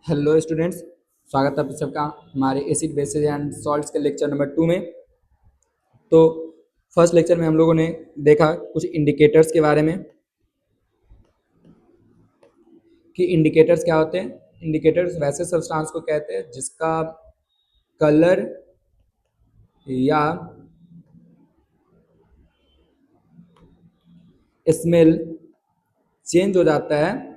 Hello students, स्वागत है आप सबका हमारे एसिड बेसिस एंड सॉल्ट्स के लेक्चर नंबर 2 में। तो फर्स्ट लेक्चर में हम लोगों ने देखा कुछ इंडिकेटर्स के बारे में कि इंडिकेटर्स क्या होते हैं। इंडिकेटर्स वैसे सब्सटेंस को कहते हैं जिसका कलर या स्मेल चेंज हो जाता है,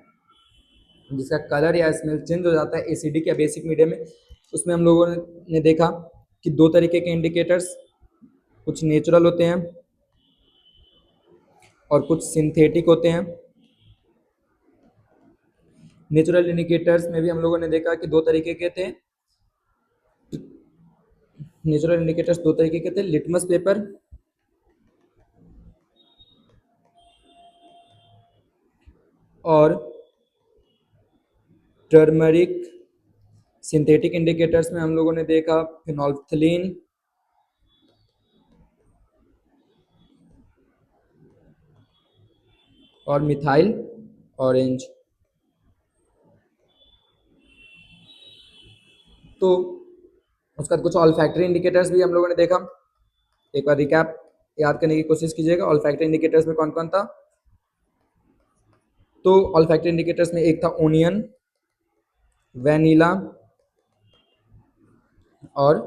जिसका कलर या स्मेल चेंज हो जाता है एसिडिक या बेसिक मीडियम में। उसमें हम लोगों ने देखा कि दो तरीके के इंडिकेटर्स, कुछ नेचुरल होते हैं और कुछ सिंथेटिक होते हैं। नेचुरल इंडिकेटर्स में भी हम लोगों ने देखा कि दो तरीके के थे। नेचुरल इंडिकेटर्स दो तरीके के थे, लिटमस पेपर और टर्मरिक। सिंथेटिक इंडिकेटर्स में हम लोगों ने देखा फिनोल्फ्थलीन और मिथाइल ऑरेंज। तो उसका कुछ ऑल्फैक्टरी इंडिकेटर्स भी हम लोगों ने देखा। एक बार रिकैप याद करने की कोशिश कीजिएगा, ऑल्फैक्टरी इंडिकेटर्स में कौन कौन था। तो ऑल्फैक्टरी इंडिकेटर्स में एक था ओनियन, वैनिला और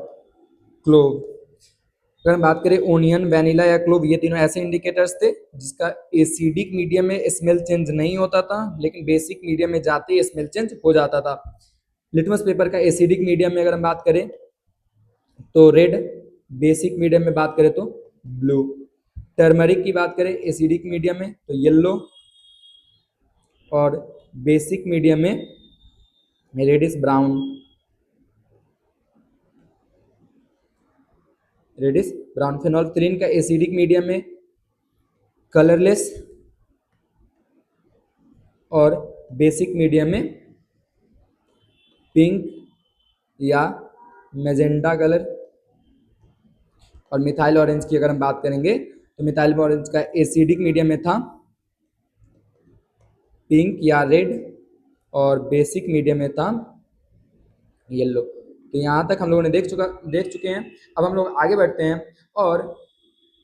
क्लोव। अगर हम बात करें ओनियन, वैनिला या क्लोव, ये तीनों ऐसे इंडिकेटर्स थे जिसका एसिडिक मीडियम में स्मेल चेंज नहीं होता था, लेकिन बेसिक मीडियम में जाते ही स्मेल चेंज हो जाता था। लिटमस पेपर का एसिडिक मीडियम में अगर हम बात करें तो रेड, बेसिक मीडियम में बात करें तो ब्लू। टर्मरिक की बात करें एसिडिक मीडियम में तो येलो और बेसिक मीडियम में reddish brown. Reddish brown. Phenolphthalein का एसिडिक मीडियम में कलरलेस और बेसिक मीडियम में पिंक या मैजेंटा कलर। और मिथाइल ऑरेंज की अगर हम बात करेंगे तो मिथाइल ऑरेंज का एसिडिक मीडियम में था पिंक या रेड और बेसिक मीडियम में था येलो। तो यहाँ तक हम लोगों ने देख चुके हैं। अब हम लोग आगे बढ़ते हैं और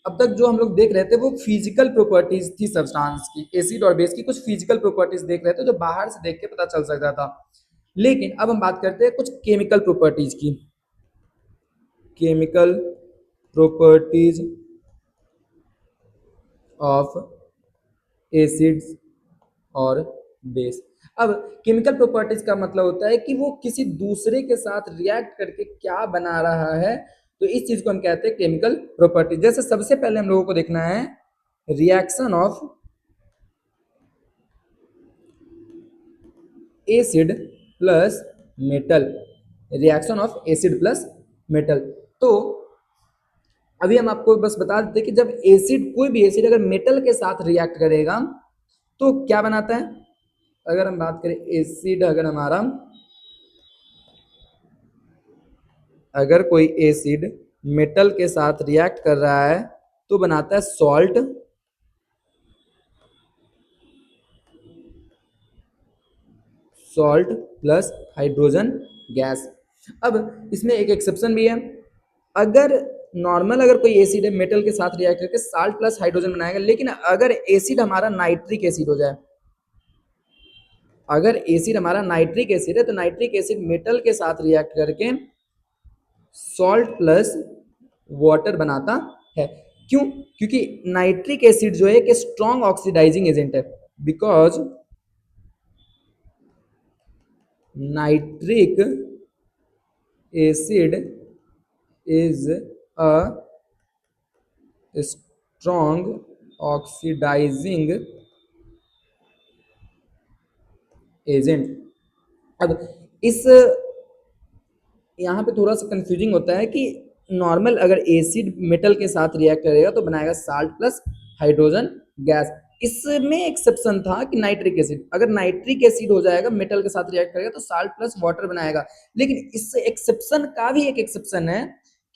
अब तक जो हम लोग देख रहे थे वो फिजिकल प्रॉपर्टीज थी सब्सटेंस की, एसिड और बेस की कुछ फिजिकल प्रॉपर्टीज देख रहे थे जो बाहर से देख के पता चल सकता था। लेकिन अब हम बात करते हैं कुछ केमिकल प्रॉपर्टीज की। केमिकल प्रॉपर्टीज ऑफ एसिड्स और बेस। अब केमिकल प्रॉपर्टीज का मतलब होता है कि वो किसी दूसरे के साथ रिएक्ट करके क्या बना रहा है, तो इस चीज को हम कहते हैं केमिकल प्रॉपर्टीज। जैसे सबसे पहले हम लोगों को देखना है reaction of acid plus metal. Reaction of acid plus metal. तो अभी हम आपको बस बता देते कि जब एसिड, कोई भी एसिड अगर मेटल के साथ रिएक्ट करेगा तो क्या बनाता है। अगर हम बात करें एसिड, अगर कोई एसिड मेटल के साथ रिएक्ट कर रहा है तो बनाता है सॉल्ट प्लस हाइड्रोजन गैस। अब इसमें एक एक्सेप्शन भी है। अगर नॉर्मल अगर कोई एसिड है मेटल के साथ रिएक्ट करके साल्ट प्लस हाइड्रोजन बनाएगा, लेकिन अगर एसिड हमारा नाइट्रिक एसिड हो जाए, अगर एसिड हमारा नाइट्रिक एसिड है तो नाइट्रिक एसिड मेटल के साथ रिएक्ट करके सॉल्ट प्लस वाटर बनाता है। क्यों? क्योंकि नाइट्रिक एसिड जो है एक स्ट्रॉन्ग ऑक्सीडाइजिंग एजेंट है। Because nitric acid is a strong oxidizing agent. अब इस यहाँ पे थोड़ा सा कंफ्यूजिंग होता है कि नॉर्मल अगर एसिड मेटल के साथ रिएक्ट करेगा तो बनाएगा साल्ट प्लस हाइड्रोजन गैस। इसमें एक्सेप्शन था कि नाइट्रिक एसिड, अगर नाइट्रिक एसिड हो जाएगा मेटल के साथ रिएक्ट करेगा तो साल्ट प्लस वाटर बनाएगा। लेकिन इस एक्सेप्शन का भी एक एक्सेप्शन है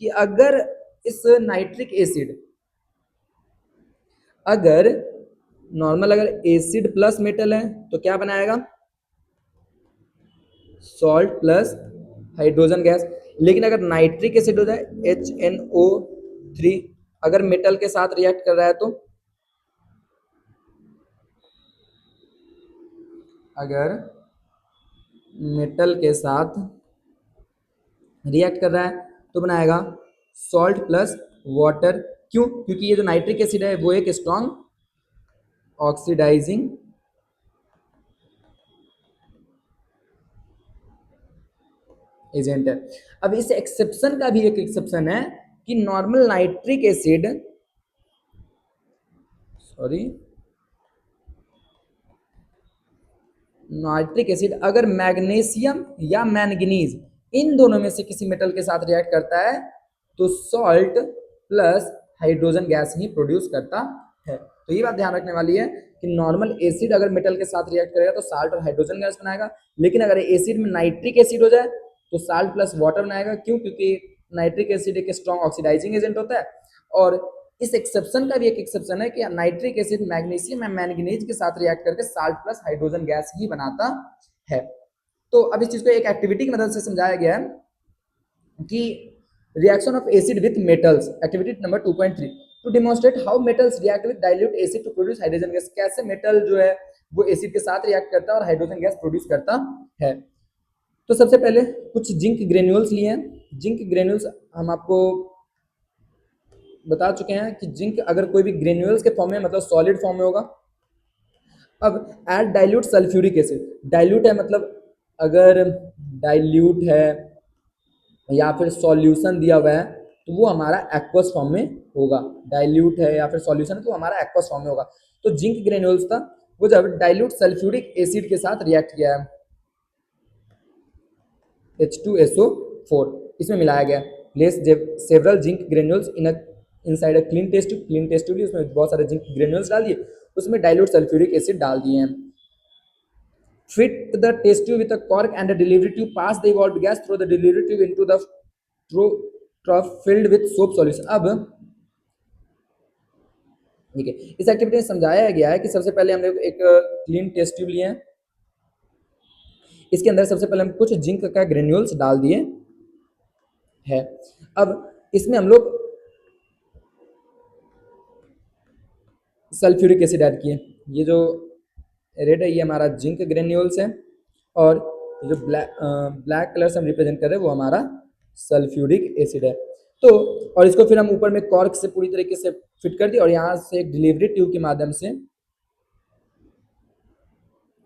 कि अगर इस नाइट्रिक एसिड, अगर नॉर्मल अगर एसिड प्लस मेटल है तो क्या बनाएगा, सॉल्ट प्लस हाइड्रोजन गैस। लेकिन अगर नाइट्रिक एसिड हो जाए HNO3, अगर मेटल के साथ रिएक्ट कर रहा है तो, अगर मेटल के साथ रिएक्ट कर रहा है तो बनाएगा सॉल्ट प्लस वाटर। क्यों? क्योंकि ये जो नाइट्रिक एसिड है वो एक स्ट्रॉन्ग ऑक्सीडाइजिंग एजेंट है। अब इस एक्सेप्शन का भी एक एक्सेप्शन है कि normal nitric acid, sorry, nitric acid अगर मैग्नीशियम या मैंगनीज इन दोनों में से किसी मेटल के साथ रिएक्ट करता है तो सॉल्ट प्लस हाइड्रोजन गैस ही प्रोड्यूस करता है। तो ये बात ध्यान रखने वाली है कि नॉर्मल एसिड अगर मेटल के साथ रिएक्ट करेगा तो साल्ट और हाइड्रोजन गैस बनाएगा, लेकिन अगर एसिड में नाइट्रिक एसिड हो जाए तो साल्ट प्लस वाटर बनाएगा। क्यों? क्योंकि नाइट्रिक एसिड एक स्ट्रॉन्ग ऑक्सीडाइजिंग एजेंट होता है। और इस एक्सेप्शन का भी एक एक्सेप्शन है कि नाइट्रिक एसिड मैग्नीशियम या मैंगनीज के साथ रिएक्ट करके साल्ट प्लस हाइड्रोजन गैस ही बनाता है। तो अब इस चीज को एक एक्टिविटी की मदद से समझाया गया है कि reaction of acid with metals, activity number 2.3, to demonstrate how metals react with dilute acid to produce hydrogen gas. कैसे मेटल जो है वो एसिड के साथ रिएक्ट करता है और हाइड्रोजन गैस प्रोड्यूस करता है। तो सबसे पहले कुछ जिंक ग्रेन्यूल्स लिए हैं। जिंक ग्रेन्यूल्स हम आपको बता चुके हैं कि जिंक अगर कोई भी ग्रेन्यूल्स के फॉर्म में, मतलब सॉलिड फॉर्म में होगा। अब add dilute sulphuric acid, dilute है मतलब अगर डाइल्यूट है या फिर सॉल्यूशन दिया हुआ है तो वो हमारा एक्वस फॉर्म में होगा। डाइल्यूट है या फिर सॉल्यूशन है तो हमारा एक्वस फॉर्म में होगा। तो जिंक ग्रेन्यूल्स था वो जब डाइल्यूट सल्फ्यूरिक एसिड के साथ रिएक्ट किया है H2SO4 इसमें मिलाया गया, place several zinc granules inside a clean test tube. Clean test tube उसमें बहुत सारे जिंक ग्रेन्यूल्स डाल दिए, उसमें डाइल्यूट सल्फ्यूरिक एसिड डाल दिए हैं। Fit the test tube with a cork and a delivery tube, pass the evolved gas through the delivery tube into the trough filled with soap solution. अब ठीक है, इस एक्टिविटी में समझाया गया है कि सबसे पहले हमने एक क्लीन टेस्ट ट्यूब लिए हैं, इसके अंदर सबसे पहले हम कुछ जिंक का ग्रेन्यूल्स डाल दिए है। अब इसमें हम लोग सल्फ्यूरिक एसिड ऐड किए। ये जो रेड है ये हमारा जिंक ग्रेन्यूल्स है और जो ब्लैक कलर से हम रिप्रेजेंट कर रहे हैं वो हमारा सल्फ्यूरिक एसिड है। तो और इसको फिर हम ऊपर में कॉर्क से पूरी तरीके से फिट कर दिया और यहाँ से एक डिलीवरी ट्यूब के माध्यम से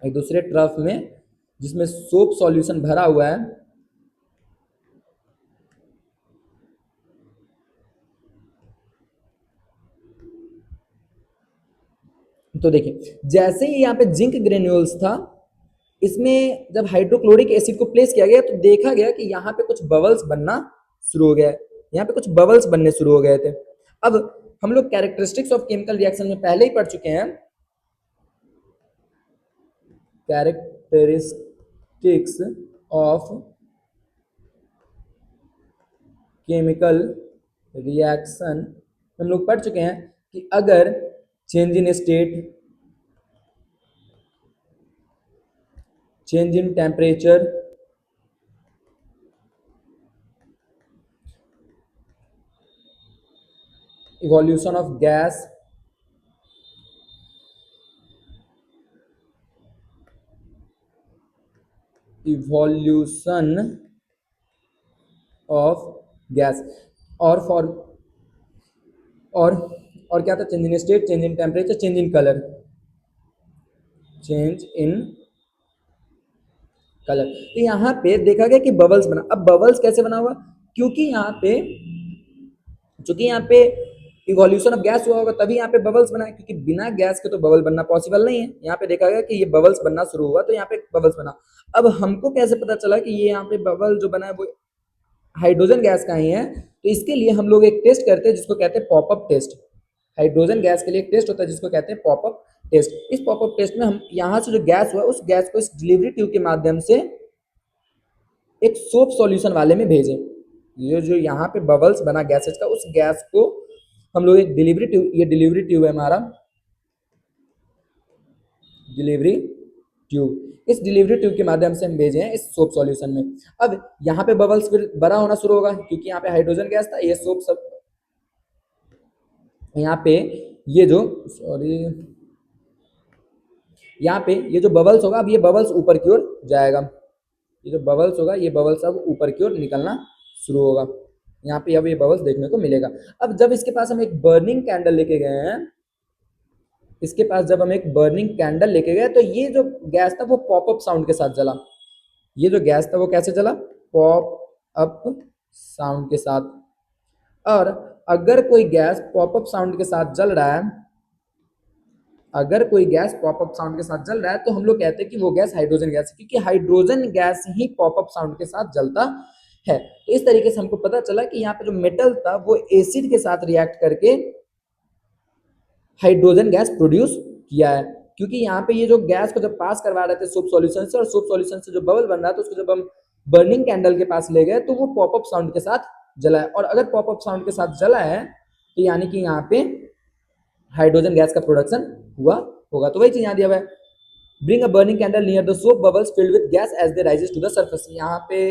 एक दूसरे ट्रफ में जिसमें सोप सॉल्यूशन भरा हुआ है, तो देखिए जैसे ही यहाँ पे जिंक ग्रेन्यूल्स था इसमें जब हाइड्रोक्लोरिक एसिड को प्लेस किया गया तो देखा गया कि यहाँ पे कुछ बबल्स बनना शुरू हो गया। यहाँ पे कुछ बबल्स बनने शुरू हो गए थे। अब हम लोग कैरेक्टरिस्टिक्स ऑफ केमिकल रिएक्शन में पहले ही पढ़ चुके हैं। कैरेक्टरिस्टिक्स ऑफ केमिकल रिएक्शन हम लोग पढ़ चुके हैं कि अगर change in state, change in temperature, evolution of gas, evolution of gas और फॉर और क्या था, change in state, change in temperature, change in colour, change in colour. तो यहाँ पे देखा गया कि बबल्स बना। अब बबल्स कैसे बना हुआ? क्योंकि यहाँ पे इवोल्यूशन ऑफ गैस हुआ होगा तभी यहाँ पे बबल्स बना है, क्योंकि बिना गैस के तो बबल बनना पॉसिबल नहीं है। यहाँ पे देखा गया कि ये बबल्स बनना शुरू हुआ तो यहाँ पे बबल्स बना। अब हमको कैसे पता चला कि ये यहाँ पे बबल जो बना है वो हाइड्रोजन गैस का ही है? तो इसके लिए हम लोग एक टेस्ट करते हैं जिसको कहते हैं पॉपअप टेस्ट। हाइड्रोजन गैस के लिए एक टेस्ट होता है जिसको कहते हैं पॉपअप टेस्ट। इस पॉपअप टेस्ट में हम यहाँ से जो गैस हुआ उस गैस को इस डिलीवरी ट्यूब के माध्यम से एक सोप सॉल्यूशन वाले में भेजें। ये जो यहाँ पे बबल्स बना गैसेज का, उस गैस को हम लोग एक डिलीवरी ट्यूब, ये डिलीवरी ट्यूब है हमारा, डिलीवरी ट्यूब, इस डिलीवरी ट्यूब के माध्यम से हम भेजे हैं इस सोप सॉल्यूशन में। अब यहाँ पे बबल्स फिर बड़ा होना शुरू होगा क्योंकि यहाँ पे हाइड्रोजन गैस था, ये सोप सब यहाँ पे ये जो सॉरी यहाँ पे ये जो बबल्स होगा, अब ये बबल्स ऊपर की ओर जाएगा, ये जो बबल्स होगा ये बबल्स अब ऊपर की ओर निकलना शुरू होगा। यहाँ पे अब ये बबल्स देखने को मिलेगा। अब जब इसके पास हम एक बर्निंग कैंडल लेके गए हैं, इसके पास जब हम एक बर्निंग कैंडल लेके गए तो ये जो गैस था वो पॉपअप साउंड के साथ जला। ये जो गैस था वो कैसे जला? पॉप अप साउंड के साथ। और अगर कोई गैस पॉपअप साउंड के साथ जल रहा है, अगर कोई गैस पॉपअप साउंड के साथ जल रहा है तो हम लोग कहते हैं कि वो गैस हाइड्रोजन गैस है, क्योंकि हाइड्रोजन गैस ही पॉपअप साउंड के साथ जलता है। तो इस तरीके से हमको पता चला कि यहाँ पे जो मेटल था वो एसिड के साथ रिएक्ट करके हाइड्रोजन गैस प्रोड्यूस किया है। क्योंकि यहाँ पे ये जो गैस को जब पास करवा रहे थे सोप सॉल्यूशन से, और सोप सॉल्यूशन से जो बबल बन रहा था उसको जब हम बर्निंग कैंडल के पास ले गए तो वो पॉपअप साउंड के साथ जला है। और अगर पॉपअप साउंड के साथ जला है तो यानी कि यहाँ पे हाइड्रोजन गैस का प्रोडक्शन हुआ होगा। तो वही चीज यहाँ दिया हुआ है, bring a burning candle near the soap bubbles filled with gas as they rises to the surface. यहाँ पे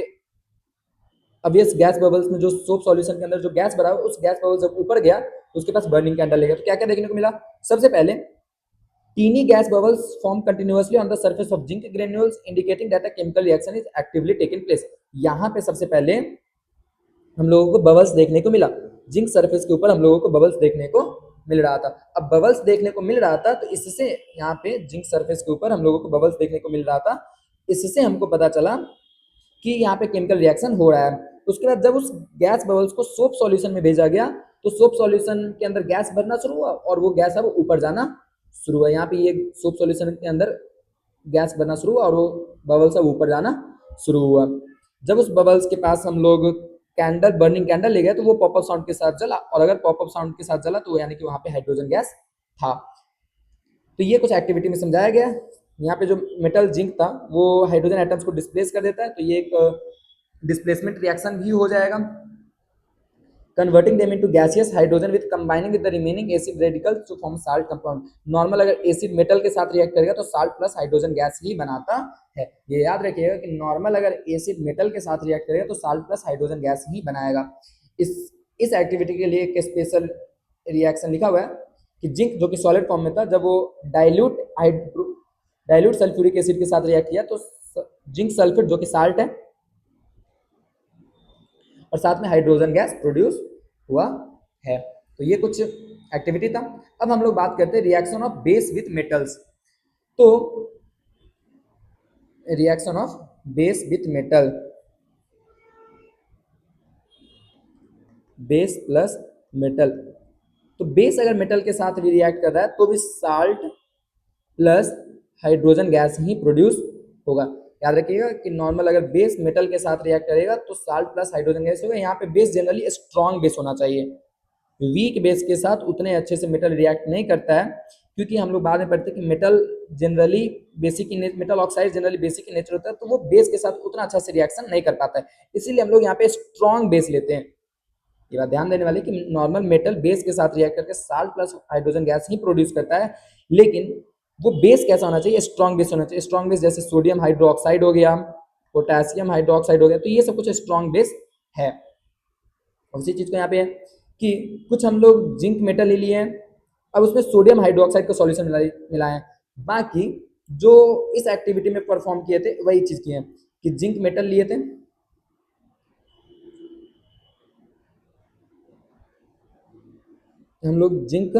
अब ये गैस बबल्स में जो सोप सॉल्यूशन के अंदर जो गैस भरा हुआ, उस गैस बबल जब ऊपर गया तो उसके पास बर्निंग कैंडल लेगा। तो क्या क्या देखने को मिला? सबसे पहले teeny gas bubbles form continuously on the surface of zinc granules indicating that a chemical reaction is actively taking place। यहाँ पे सबसे पहले हम लोगों को बबल्स देखने को मिला, जिंक सरफेस के ऊपर हम लोगों को बबल्स देखने को मिल रहा था। अब बबल्स देखने को मिल रहा था तो इससे यहाँ पे जिंक सरफेस के ऊपर हम लोगों को बबल्स देखने को मिल रहा था, इससे हमको पता चला कि यहाँ पे केमिकल रिएक्शन हो रहा है। उसके बाद जब उस गैस बबल्स को सोप सॉल्यूशन में भेजा गया तो सोप सॉल्यूशन के अंदर गैस भरना शुरू हुआ और वो गैस अब ऊपर जाना शुरू हुआ। यहाँ पे ये सोप सॉल्यूशन के अंदर गैस भरना शुरू हुआ और वो बबल्स अब ऊपर जाना शुरू हुआ। जब उस बबल्स के पास हम लोग कैंडल बर्निंग कैंडल ले गए तो वो पॉपअप साउंड के साथ जला, और अगर पॉपअप साउंड के साथ जला तो यानी कि वहां पे हाइड्रोजन गैस था। तो ये कुछ एक्टिविटी में समझाया गया। यहाँ पे जो मेटल जिंक था वो हाइड्रोजन एटम्स को डिस्प्लेस कर देता है, तो ये एक डिस्प्लेसमेंट रिएक्शन भी हो जाएगा, converting them into gaseous hydrogen with combining with the remaining acid radicals to form salt compound. Normal अगर एसिड मेटल के साथ रिएक्ट करेगा तो साल्ट प्लस हाइड्रोजन गैस ही बनाता है। ये याद रखिएगा कि नॉर्मल अगर एसिड मेटल के साथ रिएक्ट करेगा तो साल्ट प्लस हाइड्रोजन गैस ही बनाएगा। इस एक्टिविटी के लिए एक स्पेशल रिएक्शन लिखा हुआ है कि जिंक जो कि सॉलिड फॉर्म में था, जब वो डाइल्यूट सल्फ्यूरिक एसिड के साथ रिएक्ट किया तो जिंक सल्फेट जो कि साल्ट है और साथ में हाइड्रोजन गैस प्रोड्यूस हुआ है। तो ये कुछ एक्टिविटी था। अब हम लोग बात करते हैं reaction of base with metals. तो reaction of base with metal, base plus metal. तो बेस अगर मेटल के साथ भी रिएक्ट कर रहा है तो भी साल्ट प्लस हाइड्रोजन गैस ही प्रोड्यूस होगा। याद रखिएगा कि नॉर्मल अगर बेस मेटल के साथ रिएक्ट करेगा तो साल्ट प्लस हाइड्रोजन गैस होगा। यहाँ पे बेस जनरली स्ट्रॉन्ग बेस होना चाहिए, वीक बेस के साथ उतने अच्छे से मेटल रिएक्ट नहीं करता है, क्योंकि हम लोग बाद में पढ़ते हैं कि metal generally basic metal oxide generally basic in nature होता है, तो वो बेस के साथ उतना अच्छा से रिएक्शन नहीं कर पाता है, इसीलिए हम लोग यहाँ पे स्ट्रॉन्ग बेस लेते हैं। ये बात ध्यान देने वाली कि नॉर्मल मेटल बेस के साथ रिएक्ट करके साल्ट प्लस हाइड्रोजन गैस ही प्रोड्यूस करता है, लेकिन वो बेस कैसा होना चाहिए? स्ट्रॉन्ग बेस होना चाहिए। स्ट्रॉन्ग बेस जैसे सोडियम हाइड्रोक्साइड हो गया, पोटेशियम हाइड्रोक्साइड हो गया, तो ये सब कुछ स्ट्रॉन्ग बेस है। उसी चीज को यहाँ पे है कि कुछ हम लोग जिंक मेटल ले लिए हैं, अब उसमें सोडियम हाइड्रोक्साइड का सॉल्यूशन मिलाए हैं। बाकी जो इस एक्टिविटी में परफॉर्म किए थे वही चीज किए हैं कि जिंक मेटल लिए थे, हम लोग जिंक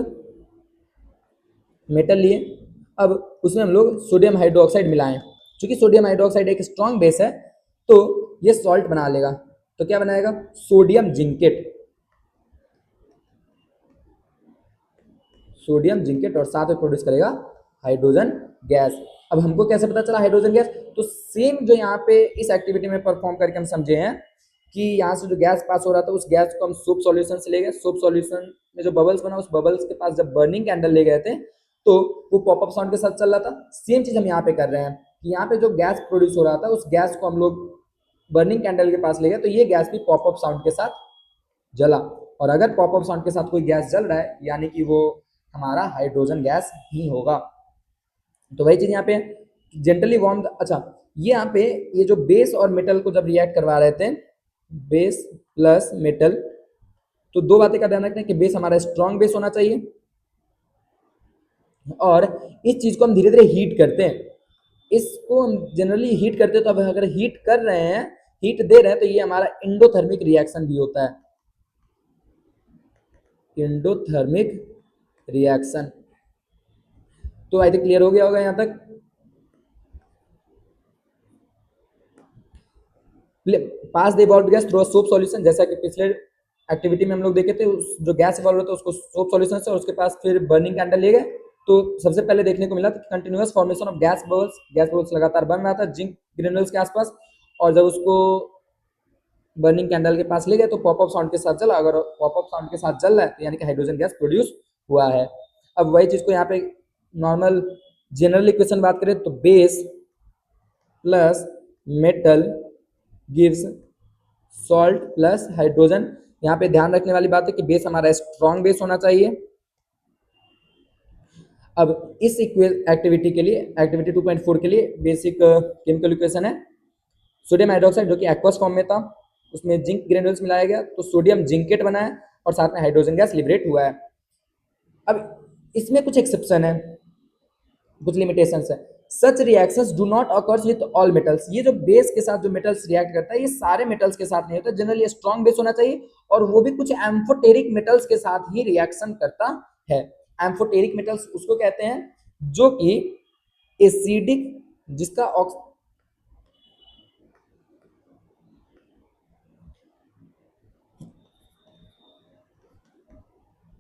मेटल लिए, अब उसमें हम लोग सोडियम हाइड्रोक्साइड मिलाएं। चूंकि सोडियम हाइड्रोक्साइड एक स्ट्रॉन्ग बेस है तो ये सॉल्ट बना लेगा। तो क्या बनाएगा? सोडियम जिंकेट, सोडियम जिंकेट, और साथ में प्रोड्यूस करेगा हाइड्रोजन गैस। अब हमको कैसे पता चला हाइड्रोजन गैस? तो सेम जो यहाँ पे इस एक्टिविटी में परफॉर्म करके हम समझे हैं कि यहाँ से जो गैस पास हो रहा था उस गैस को हम सोप सॉल्यूशन से ले गए, सोप सॉल्यूशन में जो बबल्स बना उस बबल्स के पास जब बर्निंग कैंडल ले गए थे तो वो पॉपअप साउंड के साथ चल रहा था। सेम चीज हम यहाँ पे कर रहे हैं कि यहाँ पे जो गैस प्रोड्यूस हो रहा था उस गैस को हम लोग बर्निंग कैंडल के पास ले गए तो ये गैस भी पॉपअप साउंड के साथ जला, और अगर पॉपअप साउंड के साथ कोई गैस जल रहा है यानी कि वो हमारा हाइड्रोजन गैस ही होगा। तो वही चीज यहाँ पे जेंटली वार्म अच्छा, ये यहाँ पे ये जो बेस और मेटल को जब रिएक्ट करवा रहे थे, बेस प्लस मेटल, तो दो बातें का ध्यान रखना है कि बेस हमारा स्ट्रॉन्ग बेस होना चाहिए, और इस चीज को हम धीरे धीरे हीट करते हैं। इसको हम जनरली हीट करते हैं, तो अब अगर हीट कर रहे हैं, हीट दे रहे हैं, तो ये हमारा इंडोथर्मिक रिएक्शन भी होता है, इंडोथर्मिक रिएक्शन। तो आई थिंक क्लियर हो गया होगा यहां तक। Pass the evolve gas through soap solution, जैसा कि पिछले एक्टिविटी में हम लोग देखे थे, जो गैस इवॉल्व होता है उसको सोप सॉल्यूशन से, और उसके पास फिर बर्निंग कैंडल ले गए, तो सबसे पहले देखने को मिला कि continuous formation of gas bubbles लगातार बन रहा था जिंक ग्रेन्यूल्स के आसपास, और जब उसको बर्निंग कैंडल के पास ले गए तो पॉपअप साउंड के साथ जला। अगर पॉपअप साउंड के साथ जल रहा है तो यानी कि हाइड्रोजन गैस प्रोड्यूस हुआ है। अब वही चीज को यहाँ पे नॉर्मल जनरल इक्वेशन बात करें तो base plus metal gives salt plus hydrogen. यहाँ पे ध्यान रखने वाली बात है कि बेस हमारा स्ट्रॉन्ग बेस होना चाहिए। अब इस एक्टिविटी के लिए, एक्टिविटी 2.4 के लिए बेसिक केमिकल इक्वेशन है सोडियम हाइड्रोक्साइड, जो कि एक्वस फॉर्म में था, उसमें जिंक ग्रेन्यूल्स मिलाया गया तो सोडियम जिंकेट बना है, और साथ में हाइड्रोजन गैस लिबरेट हुआ है। अब इसमें कुछ एक्सेप्शन है, कुछ लिमिटेशंस है। Such reactions do not occurs with all metals, ये जो बेस के साथ जो मेटल्स रिएक्ट करता है ये सारे मेटल्स के साथ नहीं होता, जनरली स्ट्रॉन्ग बेस होना चाहिए, और वो भी कुछ एम्फोटेरिक मेटल्स के साथ ही रिएक्शन करता है। एम्फोटेरिक मेटल्स उसको कहते हैं जो कि एसिडिक, जिसका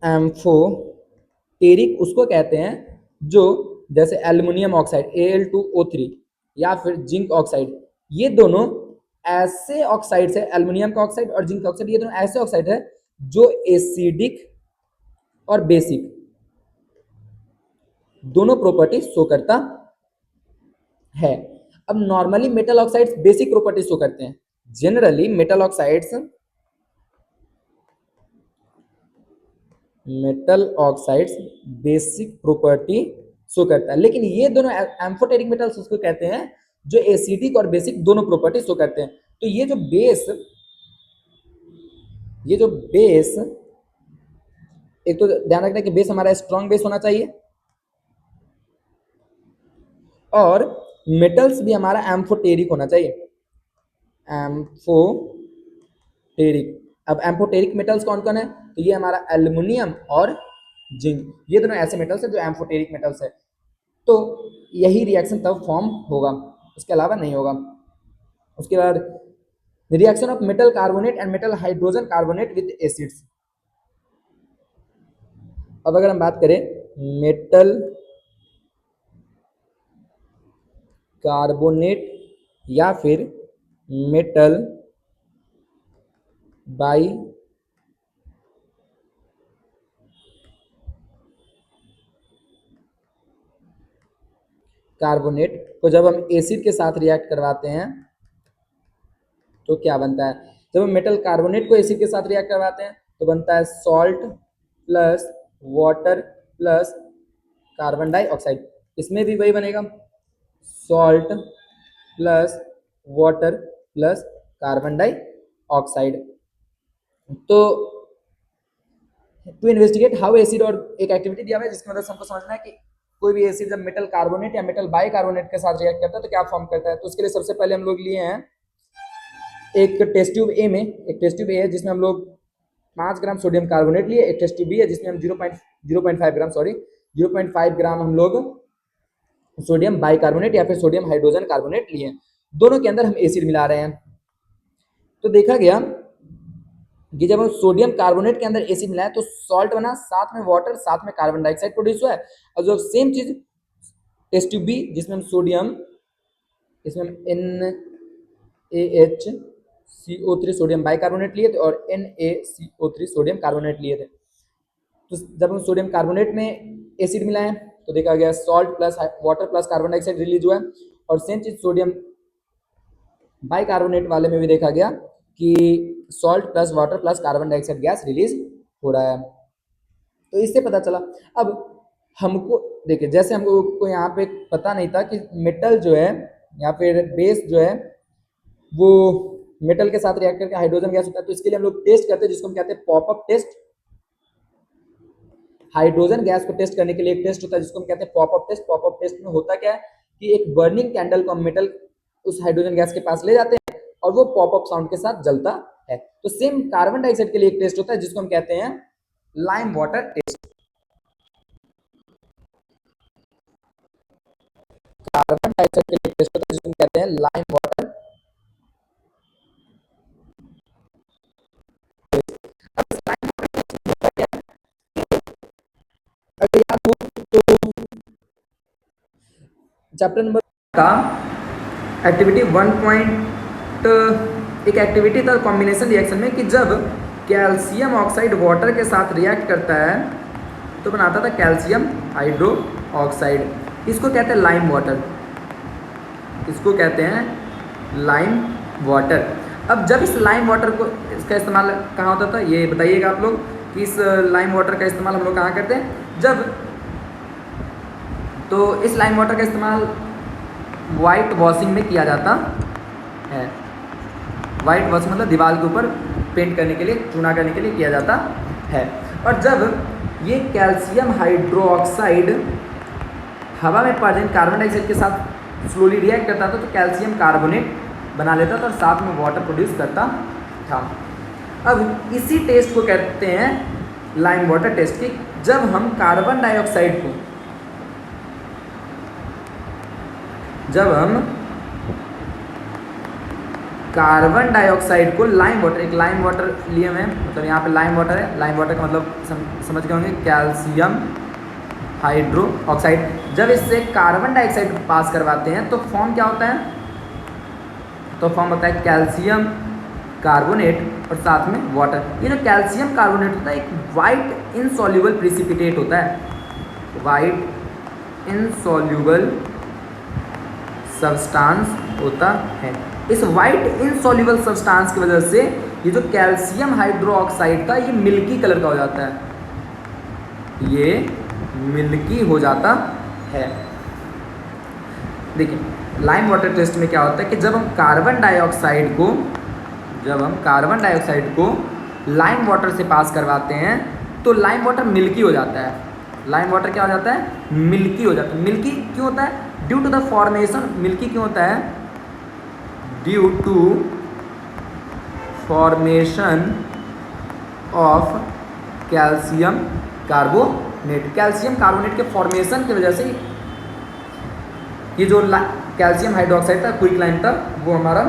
एम्फोटेरिक उसको कहते हैं जो, जैसे एल्युमिनियम ऑक्साइड Al2O3 या फिर जिंक ऑक्साइड, ये दोनों ऐसे ऑक्साइड्स है, एल्युमिनियम का ऑक्साइड और जिंक ऑक्साइड, ये दोनों ऐसे ऑक्साइड है जो एसिडिक और बेसिक दोनों प्रॉपर्टी शो करता है। अब normally metal oxides basic property show करते हैं, generally metal oxides basic property show करता है, लेकिन ये दोनों एम्फोटेरिक मेटल्स उसको कहते हैं जो एसिडिक और बेसिक दोनों प्रॉपर्टी शो करते हैं। तो ये जो बेस, एक तो ध्यान रखना कि बेस हमारा स्ट्रॉन्ग बेस होना चाहिए, और मेटल्स भी हमारा एम्फोटेरिक होना चाहिए, एम्फोटेरिक। अब एम्फोटेरिक मेटल्स कौन कौन है, तो ये हमारा एल्युमिनियम और जिंक, ये दोनों ऐसे मेटल्स है जो एम्फोटेरिक मेटल्स है। तो यही रिएक्शन तब फॉर्म होगा, उसके अलावा नहीं होगा। उसके बाद reaction of metal carbonate and metal hydrogen carbonate with acids. अब अगर हम बात करें मेटल कार्बोनेट या फिर मेटल बाई कार्बोनेट को जब हम एसिड के साथ रिएक्ट करवाते हैं तो क्या बनता है, जब हम मेटल कार्बोनेट को एसिड के साथ रिएक्ट करवाते हैं तो बनता है salt plus water plus carbon dioxide. इसमें भी वही बनेगा, salt plus water plus carbon dioxide. तो टू इन्वेस्टिगेट हाउ एसिड, और एक एक्टिविटी दिया हुआ है जिसकी मदद से हमको समझना है कि कोई भी एसिड जब मेटल कार्बोनेट या मेटल बाइकार्बोनेट के साथ रिएक्ट करता है तो क्या फॉर्म करता है। तो उसके लिए सबसे पहले हम लोग लिए हैं एक टेस्ट ट्यूब ए में, एक टेस्ट ट्यूब ए है जिसमें हम लोग 5 ग्राम सोडियम कार्बोनेट लिए, एक टेस्ट ट्यूब बी है जिसमें हम 0.5 ग्राम हम लोग सोडियम बाइकार्बोनेट या फिर सोडियम हाइड्रोजन कार्बोनेट लिए। दोनों के अंदर हम एसिड मिला रहे हैं। तो देखा गया कि जब हम सोडियम कार्बोनेट के अंदर एसिड मिलाया तो सॉल्ट बना, साथ में वाटर, साथ में कार्बन डाइऑक्साइड प्रोड्यूस हुआ है। और जो सेम चीज टेस्ट ट्यूब बी, जिसमें हम सोडियम, इसमें हम NaHCO3 सोडियम बाइकार्बोनेट लिए थे और NaCO3 सोडियम कार्बोनेट लिए थे। तो जब हम सोडियम कार्बोनेट में एसिड मिलाएं तो देखा गया salt plus water plus carbon dioxide release हुआ है, और सेम चीज सोडियम बाइकार्बोनेट वाले में भी देखा गया कि salt plus water plus carbon dioxide gas release हो रहा है। तो इससे पता चला। अब हमको देखिए, जैसे हमको को यहाँ पे पता नहीं था कि मेटल जो है या फिर बेस जो है वो मेटल के साथ रिएक्ट करके हाइड्रोजन गैस होता है, तो इसके लिए हम लोग टेस्ट करते हैं जिसको हम कहते हैं पॉपअप टेस्ट। हाइड्रोजन गैस को टेस्ट करने के लिए एक टेस्ट होता है जिसको हम कहते हैं पॉपअप टेस्ट। पॉपअप टेस्ट में होता क्या है कि एक बर्निंग कैंडल को हम मेटल उस हाइड्रोजन गैस के पास ले जाते हैं और वो पॉपअप साउंड के साथ जलता है। तो सेम कार्बन डाइऑक्साइड के लिए एक टेस्ट होता है जिसको हम कहते हैं lime water test. Carbon dioxide के लिए टेस्ट होता है जिसको हम कहते हैं लाइम वाटर टेस्ट। अगर याद हो तो चैप्टर नंबर था एक्टिविटी 1. एक एक्टिविटी था कॉम्बिनेशन रिएक्शन में कि जब कैल्शियम ऑक्साइड वाटर के साथ रिएक्ट करता है तो बनाता था कैल्शियम हाइड्रो ऑक्साइड। इसको कहते हैं लाइम वाटर, इसको कहते हैं लाइम वाटर। अब जब इस लाइम वाटर को इसका इस्तेमाल कहाँ होता था ये बताइएगा आप लोग कि इस लाइम वाटर का इस्तेमाल हम लोग कहाँ करते हैं। जब तो इस लाइम वाटर का इस्तेमाल वाइट वॉशिंग में किया जाता है। वाइट वॉश मतलब दीवार के ऊपर पेंट करने के लिए, चूना करने के लिए किया जाता है। और जब ये कैल्शियम हाइड्रोक्साइड हवा में प्रेजेंट कार्बन डाइऑक्साइड के साथ स्लोली रिएक्ट करता था तो कैल्शियम कार्बोनेट बना लेता था और साथ में वाटर प्रोड्यूस करता था। अब इसी टेस्ट को कहते हैं लाइम वाटर टेस्ट की। जब हम कार्बन डाइऑक्साइड को लाइम वाटर, एक लाइम वाटर लिए हैं, मतलब यहाँ पे लाइम वाटर है, लाइम वाटर का मतलब समझ गए होंगे कैल्शियम हाइड्रो ऑक्साइड। जब इससे कार्बन डाइऑक्साइड पास करवाते हैं तो फॉर्म क्या होता है, तो फॉर्म होता है कैल्शियम कार्बोनेट और साथ में वाटर। ये जो कैल्शियम कार्बोनेट होता है एक वाइट इनसॉल्युबल प्रिसिपिटेट होता है, वाइट इनसॉल्युबल सब्सटेंस होता है। इस वाइट इनसॉल्युबल सब्सटेंस की वजह से ये जो कैल्शियम हाइड्रोक्साइड था ये मिल्की कलर का हो जाता है, ये मिल्की हो जाता है। देखिए लाइम वाटर टेस्ट में क्या होता है कि जब हम कार्बन डाइऑक्साइड को लाइम वाटर से पास करवाते हैं तो लाइम वाटर मिल्की हो जाता है। लाइम वाटर क्या हो जाता है, मिल्की हो जाता है। मिल्की क्यों होता है, due to the formation. Milky क्यों होता है, due to formation of calcium carbonate. Calcium carbonate के फॉर्मेशन की वजह से ये जो कैल्शियम हाइड्रोक्साइड था क्विक लाइम था वो हमारा